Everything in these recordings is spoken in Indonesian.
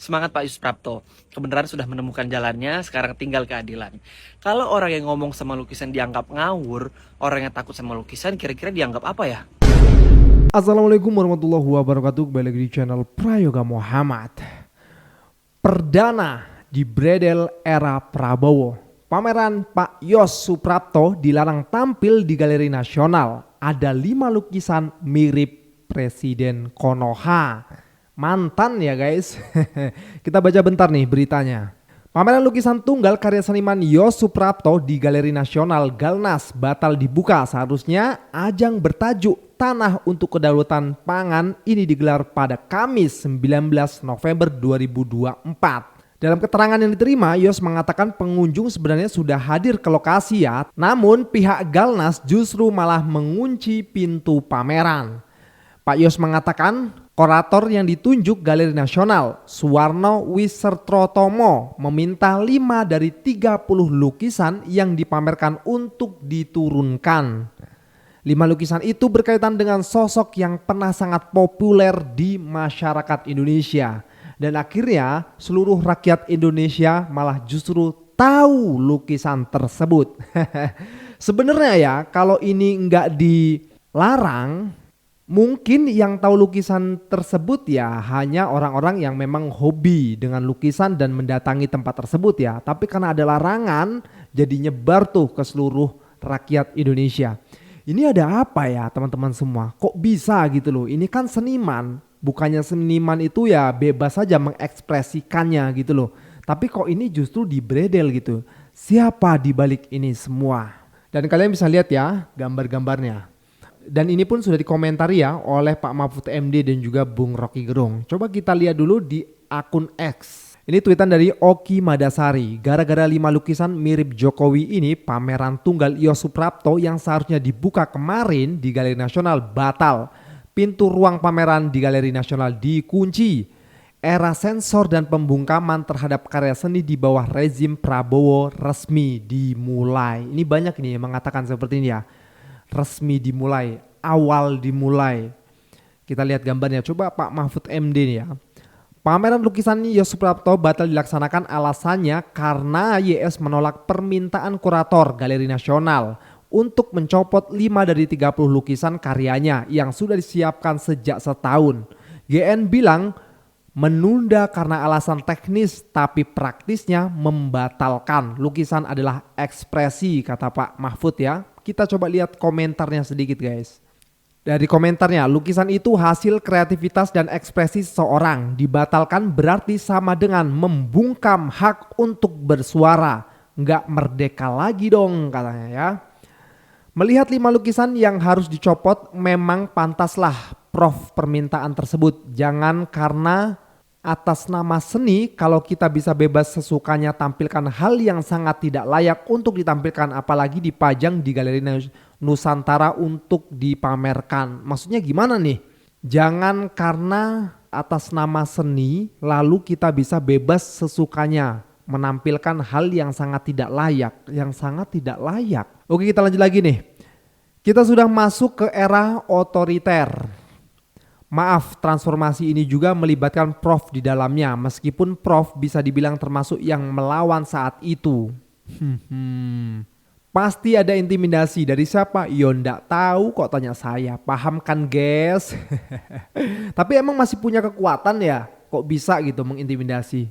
Semangat Pak Yus Prapto. Kebenaran sudah menemukan jalannya, sekarang tinggal keadilan. Kalau orang yang ngomong sama lukisan dianggap ngawur, orang yang takut sama lukisan kira-kira dianggap apa ya? Assalamualaikum warahmatullahi wabarakatuh. Kembali lagi di channel Prayoga Muhammad. Perdana di Bredel era Prabowo, pameran Pak Yos Suprapto dilarang tampil di Galeri Nasional. Ada 5 lukisan mirip Presiden Konoha. Mantan ya guys. Kita baca bentar nih beritanya. Pameran lukisan tunggal karya seniman Yos Suprapto di Galeri Nasional Galnas batal dibuka. Seharusnya ajang bertajuk Tanah untuk Kedaulatan Pangan ini digelar pada Kamis 19 November 2024. Dalam keterangan yang diterima, Yos mengatakan pengunjung sebenarnya sudah hadir ke lokasi ya. Namun pihak Galnas justru malah mengunci pintu pameran. Pak Yos mengatakan kurator yang ditunjuk Galeri Nasional, Suwarno Wisertrotomo, meminta 5 dari 30 lukisan yang dipamerkan untuk diturunkan. 5 lukisan itu berkaitan dengan sosok yang pernah sangat populer di masyarakat Indonesia. Dan akhirnya seluruh rakyat Indonesia malah justru tahu lukisan tersebut. Sebenarnya ya kalau ini nggak dilarang, mungkin yang tahu lukisan tersebut ya hanya orang-orang yang memang hobi dengan lukisan dan mendatangi tempat tersebut ya. Tapi karena ada larangan jadi nyebar tuh ke seluruh rakyat Indonesia. Ini ada apa ya teman-teman semua? Kok bisa gitu loh? Ini kan seniman. Bukannya seniman itu ya bebas saja mengekspresikannya gitu loh. Tapi kok ini justru dibredel gitu. Siapa di balik ini semua? Dan kalian bisa lihat ya gambar-gambarnya. Dan ini pun sudah dikomentari ya oleh Pak Mahfud MD dan juga Bung Rocky Gerung. Coba kita lihat dulu di akun X. Ini tweetan dari Oki Madasari. Gara-gara 5 lukisan mirip Jokowi ini, pameran tunggal Yos Suprapto yang seharusnya dibuka kemarin di Galeri Nasional batal. Pintu ruang pameran di Galeri Nasional dikunci. Era sensor dan pembungkaman terhadap karya seni di bawah rezim Prabowo resmi dimulai. Ini banyak nih yang mengatakan seperti ini ya. Resmi dimulai, awal dimulai. Kita lihat gambarnya. Coba Pak Mahfud MD nih ya. Pameran lukisan Yos Suprapto batal dilaksanakan alasannya karena YS menolak permintaan kurator Galeri Nasional untuk mencopot 5 dari 30 lukisan karyanya yang sudah disiapkan sejak setahun. GN bilang menunda karena alasan teknis tapi praktisnya membatalkan. Lukisan adalah ekspresi kata Pak Mahfud ya. Kita coba lihat komentarnya sedikit guys. Dari komentarnya, lukisan itu hasil kreativitas dan ekspresi seseorang. Dibatalkan berarti sama dengan membungkam hak untuk bersuara. Nggak merdeka lagi dong katanya ya. Melihat 5 lukisan yang harus dicopot memang pantaslah Prof permintaan tersebut. Jangan karena atas nama seni kalau kita bisa bebas sesukanya tampilkan hal yang sangat tidak layak untuk ditampilkan apalagi dipajang di Galeri Nusantara untuk dipamerkan. Maksudnya gimana nih? Jangan karena atas nama seni lalu kita bisa bebas sesukanya menampilkan hal yang sangat tidak layak, Oke, kita lanjut lagi nih. Kita sudah masuk ke era otoriter. Maaf, transformasi ini juga melibatkan Prof di dalamnya meskipun Prof bisa dibilang termasuk yang melawan saat itu. Pasti ada intimidasi dari siapa? Yo ndak tahu kok tanya saya. Paham kan guys? Tapi emang masih punya kekuatan ya? Kok bisa gitu mengintimidasi?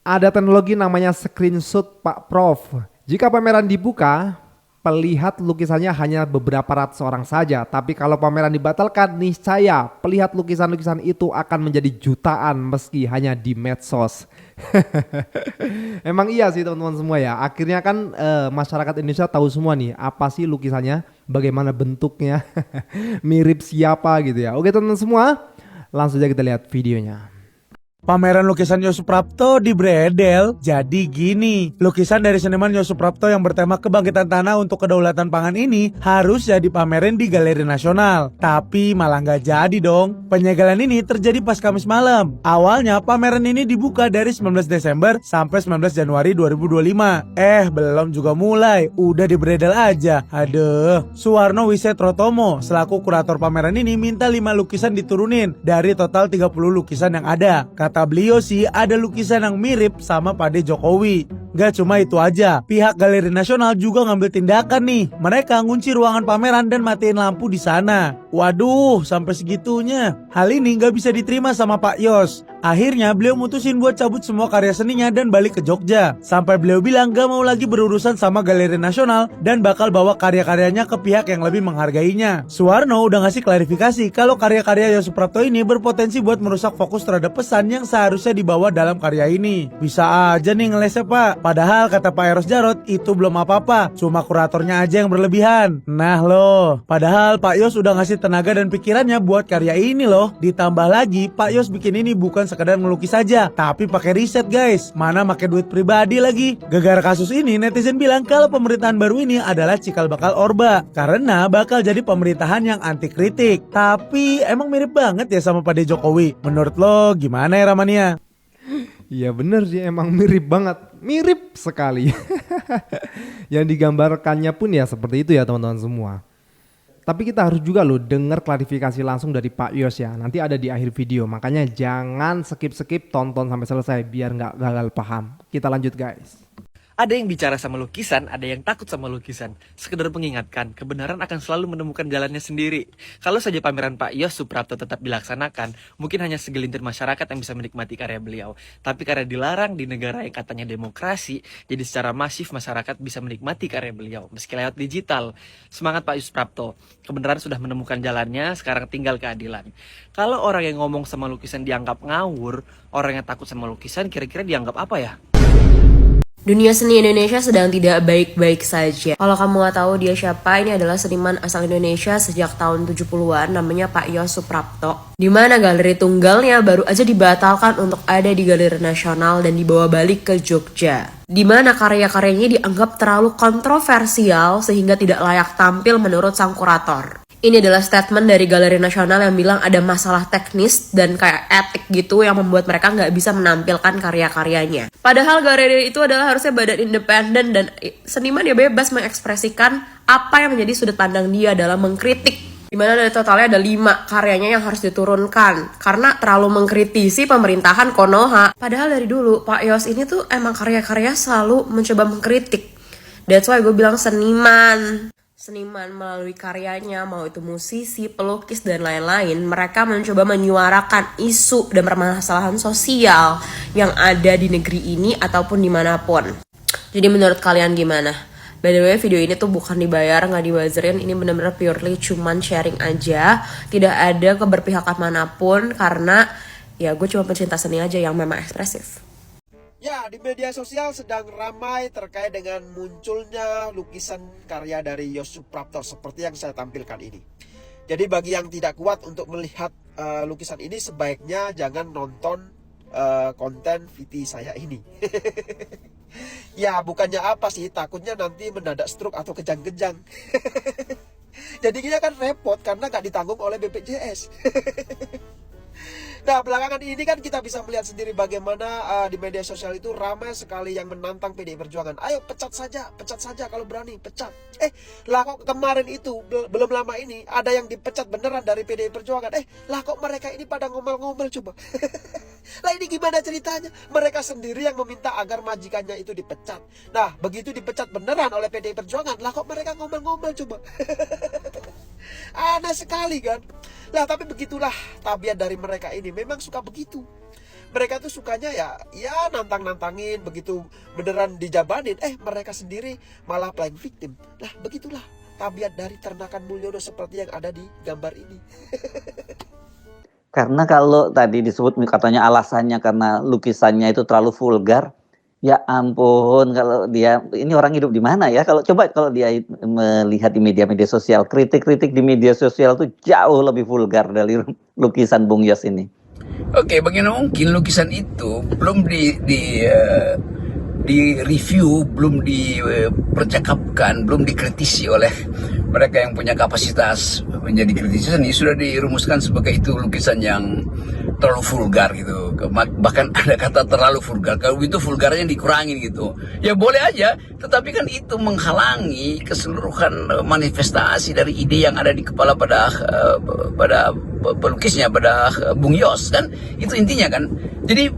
Ada teknologi namanya screenshot Pak Prof. Jika pameran dibuka, pelihat lukisannya hanya beberapa ratus orang saja. Tapi kalau pameran dibatalkan, niscaya pelihat lukisan-lukisan itu akan menjadi jutaan meski hanya di medsos. Emang iya sih teman-teman semua ya. Akhirnya kan masyarakat Indonesia tahu semua nih apa sih lukisannya, bagaimana bentuknya, mirip siapa gitu ya. Oke teman-teman semua, langsung aja kita lihat videonya. Pameran lukisan Yos Suprapto di Bredel jadi gini. Lukisan dari seniman Yos Suprapto yang bertema kebangkitan tanah untuk kedaulatan pangan ini harus jadi pamerin di Galeri Nasional. Tapi malah nggak jadi dong. Penyegelan ini terjadi pas Kamis malam. Awalnya pameran ini dibuka dari 19 Desember sampai 19 Januari 2025. Belum juga mulai, udah di Bredel aja. Aduh. Suwarno Wisertrotomo selaku kurator pameran ini minta 5 lukisan diturunin dari total 30 lukisan yang ada. kata beliau sih ada lukisan yang mirip sama Pak Jokowi. Gak cuma itu aja, pihak Galeri Nasional juga ngambil tindakan nih. Mereka ngunci ruangan pameran dan matiin lampu di sana. Waduh, sampai segitunya. Hal ini gak bisa diterima sama Pak Yos. Akhirnya beliau mutusin buat cabut semua karya seninya dan balik ke Jogja. Sampai beliau bilang gak mau lagi berurusan sama Galeri Nasional dan bakal bawa karya-karyanya ke pihak yang lebih menghargainya. Suwarno udah ngasih klarifikasi kalau karya-karya Yoos Suprapto ini berpotensi buat merusak fokus terhadap pesan yang seharusnya dibawa dalam karya ini. Bisa aja nih ngelesnya Pak. Padahal kata Pak Eros Jarot itu belum apa-apa, cuma kuratornya aja yang berlebihan. Nah loh, padahal Pak Yos udah ngasih tenaga dan pikirannya buat karya ini loh. Ditambah lagi Pak Yos bikin ini bukan sekedar ngelukis saja, tapi pakai riset guys. Mana pakai duit pribadi lagi. Gara-gara kasus ini netizen bilang kalau pemerintahan baru ini adalah cikal bakal Orba, karena bakal jadi pemerintahan yang anti kritik. Tapi emang mirip banget ya sama Pak Jokowi. Menurut lo gimana ya Ramania? Iya bener sih, emang mirip banget. Mirip sekali. Yang digambarkannya pun ya seperti itu ya teman-teman semua. Tapi kita harus juga loh dengar klarifikasi langsung dari Pak Yos ya. Nanti ada di akhir video. Makanya jangan skip-skip, tonton sampai selesai biar nggak gagal paham. Kita lanjut guys. Ada yang bicara sama lukisan, ada yang takut sama lukisan. Sekedar mengingatkan, kebenaran akan selalu menemukan jalannya sendiri. Kalau saja pameran Pak Yoos Suprapto tetap dilaksanakan, mungkin hanya segelintir masyarakat yang bisa menikmati karya beliau. Tapi karena dilarang di negara yang katanya demokrasi, jadi secara masif masyarakat bisa menikmati karya beliau, meski lewat digital. Semangat Pak Yoos Suprapto, kebenaran sudah menemukan jalannya, sekarang tinggal keadilan. Kalau orang yang ngomong sama lukisan dianggap ngawur, orang yang takut sama lukisan kira-kira dianggap apa ya? Dunia seni Indonesia sedang tidak baik-baik saja. Kalau kamu gak tahu dia siapa, ini adalah seniman asal Indonesia sejak tahun 70-an, namanya Pak Yoos Suprapto. Dimana galeri tunggalnya baru aja dibatalkan untuk ada di Galeri Nasional dan dibawa balik ke Jogja. Dimana karya-karyanya dianggap terlalu kontroversial sehingga tidak layak tampil menurut sang kurator. Ini adalah statement dari Galeri Nasional yang bilang ada masalah teknis dan kayak etik gitu yang membuat mereka nggak bisa menampilkan karya-karyanya. Padahal galeri itu adalah harusnya badan independen dan seniman dia bebas mengekspresikan apa yang menjadi sudut pandang dia dalam mengkritik. Dimana dari totalnya ada 5 karyanya yang harus diturunkan karena terlalu mengkritisi pemerintahan Konoha. Padahal dari dulu Pak Yoos ini tuh emang karya-karya selalu mencoba mengkritik. That's why gue bilang seniman melalui karyanya, mau itu musisi, pelukis, dan lain-lain, mereka mencoba menyuarakan isu dan permasalahan sosial yang ada di negeri ini ataupun dimanapun. Jadi menurut kalian gimana? By the way, video ini tuh bukan dibayar, nggak dibazarin, ini benar-benar purely cuman sharing aja, tidak ada keberpihakan manapun karena ya gue cuma pencinta seni aja yang memang ekspresif. Ya, di media sosial sedang ramai terkait dengan munculnya lukisan karya dari Yoos Suprapto seperti yang saya tampilkan ini. Jadi bagi yang tidak kuat untuk melihat lukisan ini, sebaiknya jangan nonton konten VT saya ini. Ya, bukannya apa sih, takutnya nanti mendadak stroke atau kejang-kejang. Jadi kita kan repot karena gak ditanggung oleh BPJS. Nah, belakangan ini kan kita bisa melihat sendiri bagaimana di media sosial itu ramai sekali yang menantang PDI Perjuangan. Ayo pecat saja kalau berani, pecat. Lah kok kemarin itu belum lama ini ada yang dipecat beneran dari PDI Perjuangan. Lah kok mereka ini pada ngomel-ngomel coba. Lah ini gimana ceritanya? Mereka sendiri yang meminta agar majikannya itu dipecat. Nah, begitu dipecat beneran oleh PDI Perjuangan, lah kok mereka ngomel-ngomel coba. Aneh sekali kan. Lah tapi begitulah tabiat dari mereka ini, memang suka begitu. Mereka tuh sukanya ya nantang-nantangin, begitu beneran dijabanin, mereka sendiri malah playing victim. Lah begitulah tabiat dari ternakan Mulyono seperti yang ada di gambar ini. Karena kalau tadi disebut katanya alasannya karena lukisannya itu terlalu vulgar. Ya ampun, kalau dia ini orang hidup di mana ya? Kalau dia melihat di media sosial, kritik-kritik di media sosial tuh jauh lebih vulgar dari lukisan Bung Yoos ini. Oke, bagaimana mungkin lukisan itu belum di review, belum dipercakapkan, belum dikritisi oleh mereka yang punya kapasitas menjadi kritisi seni, sudah dirumuskan sebagai itu lukisan yang terlalu vulgar gitu. Bahkan ada kata terlalu vulgar. Kalau begitu vulgarnya dikurangin gitu. Ya boleh aja, tetapi kan itu menghalangi keseluruhan manifestasi dari ide yang ada di kepala pada pelukisnya, pada Bung Yos kan, itu intinya kan. Jadi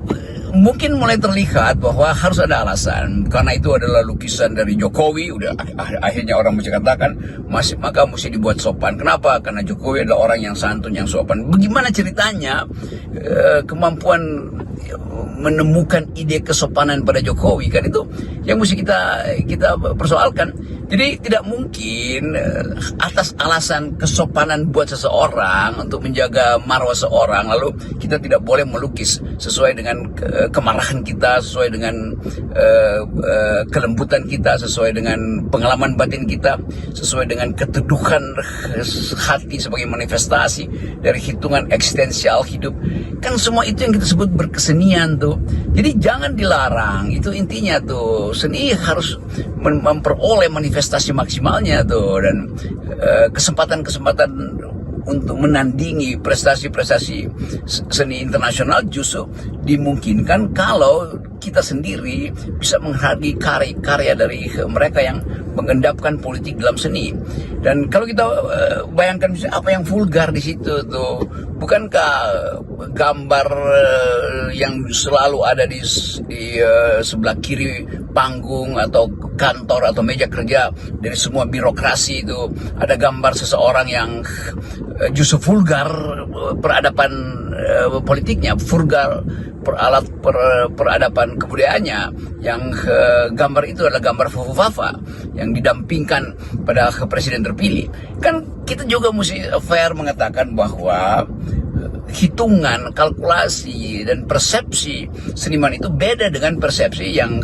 mungkin mulai terlihat bahwa harus ada alasan, karena itu adalah lukisan dari Jokowi. Udah akhirnya orang mesti katakan maka mesti dibuat sopan. Kenapa? Karena Jokowi adalah orang yang santun, yang sopan. Bagaimana ceritanya kemampuan menemukan ide kesopanan pada Jokowi, kan itu yang mesti kita persoalkan. Jadi tidak mungkin atas alasan kesopanan buat seseorang untuk menjaga marwah seorang, lalu kita tidak boleh melukis sesuai dengan kemarahan kita, sesuai dengan kelembutan kita, sesuai dengan pengalaman batin kita, sesuai dengan keteduhan hati sebagai manifestasi dari hitungan eksistensial hidup. Kan semua itu yang kita sebut berkesenian tuh. Jadi jangan dilarang, itu intinya tuh. Seni harus memperoleh manifestasi maksimalnya tuh, dan kesempatan-kesempatan untuk menandingi prestasi-prestasi seni internasional justru dimungkinkan kalau kita sendiri bisa menghargai karya dari mereka yang mengendapkan politik dalam seni. Dan kalau kita bayangkan misalnya apa yang vulgar di situ tuh, bukankah gambar yang selalu ada di sebelah kiri panggung atau kantor atau meja kerja dari semua birokrasi itu ada gambar seseorang yang justru vulgar peradaban politiknya, vulgar peradaban kebudayaannya, yang gambar itu adalah gambar Fufufafa yang didampingkan pada presiden terpilih. Kan kita juga mesti fair mengatakan bahwa hitungan, kalkulasi, dan persepsi seniman itu beda dengan persepsi yang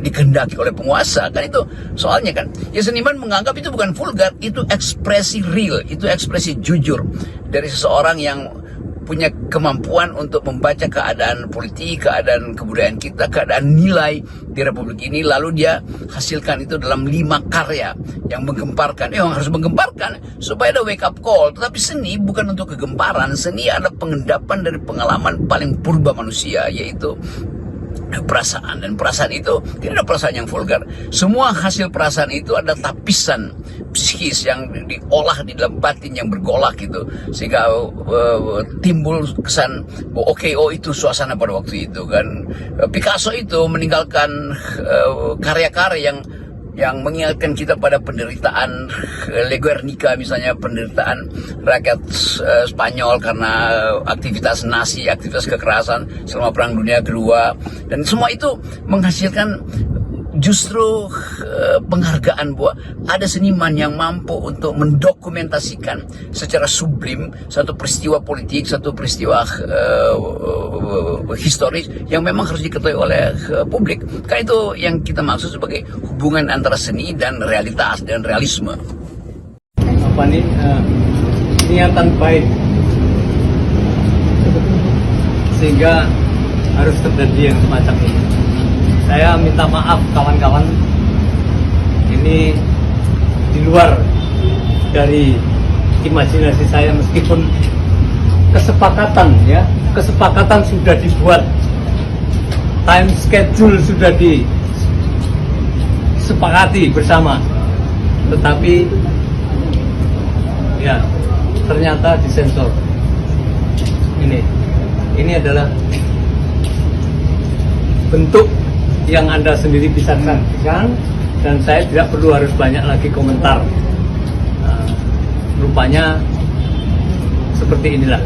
dikehendaki oleh penguasa. Kan itu soalnya kan. Ya, seniman menganggap itu bukan vulgar, itu ekspresi real, itu ekspresi jujur dari seseorang yang punya kemampuan untuk membaca keadaan politik, keadaan kebudayaan kita, keadaan nilai di Republik ini, lalu dia hasilkan itu dalam 5 karya yang menggemparkan. Yang harus menggemparkan supaya ada wake up call. Tetapi seni bukan untuk kegemparan. Seni adalah pengendapan dari pengalaman paling purba manusia, yaitu perasaan. Dan perasaan itu tidak ada perasaan yang vulgar. Semua hasil perasaan itu ada tapisan psikis yang diolah di dalam batin yang bergolak gitu, sehingga timbul kesan itu suasana pada waktu itu kan. Picasso itu meninggalkan karya-karya yang mengingatkan kita pada penderitaan Le Guernica, misalnya penderitaan rakyat Spanyol karena aktivitas Nazi, aktivitas kekerasan selama Perang Dunia Kedua, dan semua itu menghasilkan justru penghargaan bahwa ada seniman yang mampu untuk mendokumentasikan secara sublim satu peristiwa politik, satu peristiwa historis yang memang harus diketahui oleh publik. Kan itu yang kita maksud sebagai hubungan antara seni dan realitas dan realisme. Niatan baik sehingga harus terjadi yang semacam ini. Saya minta maaf kawan-kawan, ini di luar dari imajinasi saya, meskipun kesepakatan sudah dibuat, time schedule sudah disepakati bersama, tetapi ya ternyata disensor. Ini adalah bentuk yang Anda sendiri bisa saksikan, dan saya tidak perlu harus banyak lagi komentar. Rupanya seperti inilah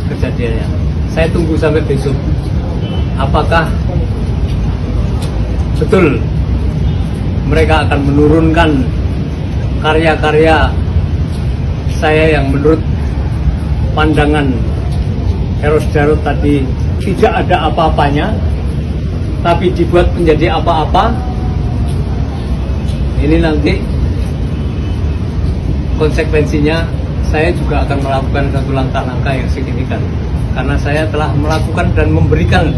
kejadiannya. Saya tunggu sampai besok, apakah betul mereka akan menurunkan karya-karya saya yang menurut pandangan Eros Jarot tadi tidak ada apa-apanya, tapi dibuat menjadi apa-apa. Ini nanti konsekuensinya saya juga akan melakukan satu langkah-langkah yang signifikan, karena saya telah melakukan dan memberikan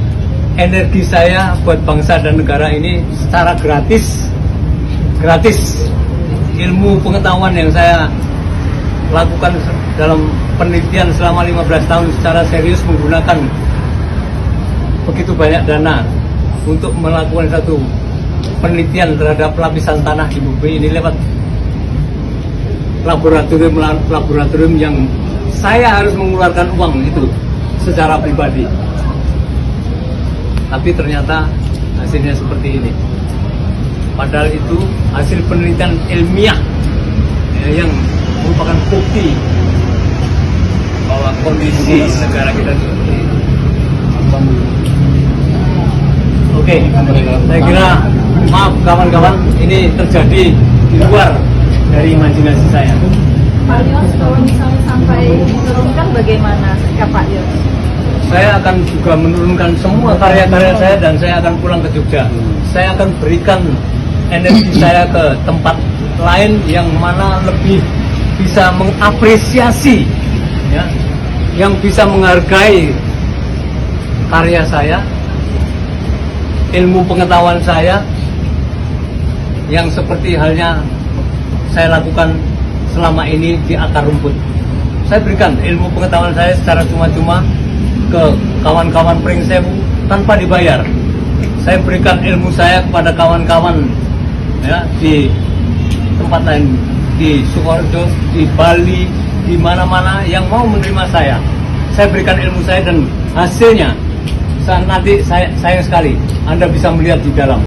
energi saya buat bangsa dan negara ini secara gratis. Ilmu pengetahuan yang saya lakukan dalam penelitian selama 15 tahun secara serius menggunakan begitu banyak dana untuk melakukan satu penelitian terhadap lapisan tanah di bumi ini lewat laboratorium yang saya harus mengeluarkan uang itu secara pribadi. Tapi ternyata hasilnya seperti ini. Padahal itu hasil penelitian ilmiah yang merupakan bukti bahwa kondisi negara kita seperti ini. Oke, saya kira maaf kawan-kawan, ini terjadi di luar dari imajinasi saya. Pak Yos, kalau misalnya sampai diturunkan bagaimana sikap Pak Yos? Saya akan juga menurunkan semua karya-karya saya dan saya akan pulang ke Jogja. Saya akan berikan energi saya ke tempat lain yang mana lebih bisa mengapresiasi, ya, yang bisa menghargai karya saya, ilmu pengetahuan saya, yang seperti halnya saya lakukan selama ini di akar rumput. Saya berikan ilmu pengetahuan saya secara cuma-cuma ke kawan-kawan Pringsewu tanpa dibayar. Saya berikan ilmu saya kepada kawan-kawan, ya, di tempat lain, di Sukoharjo, di Bali, di mana-mana yang mau menerima saya. Saya berikan ilmu saya dan hasilnya saat nanti sayang sekali Anda bisa melihat di dalam.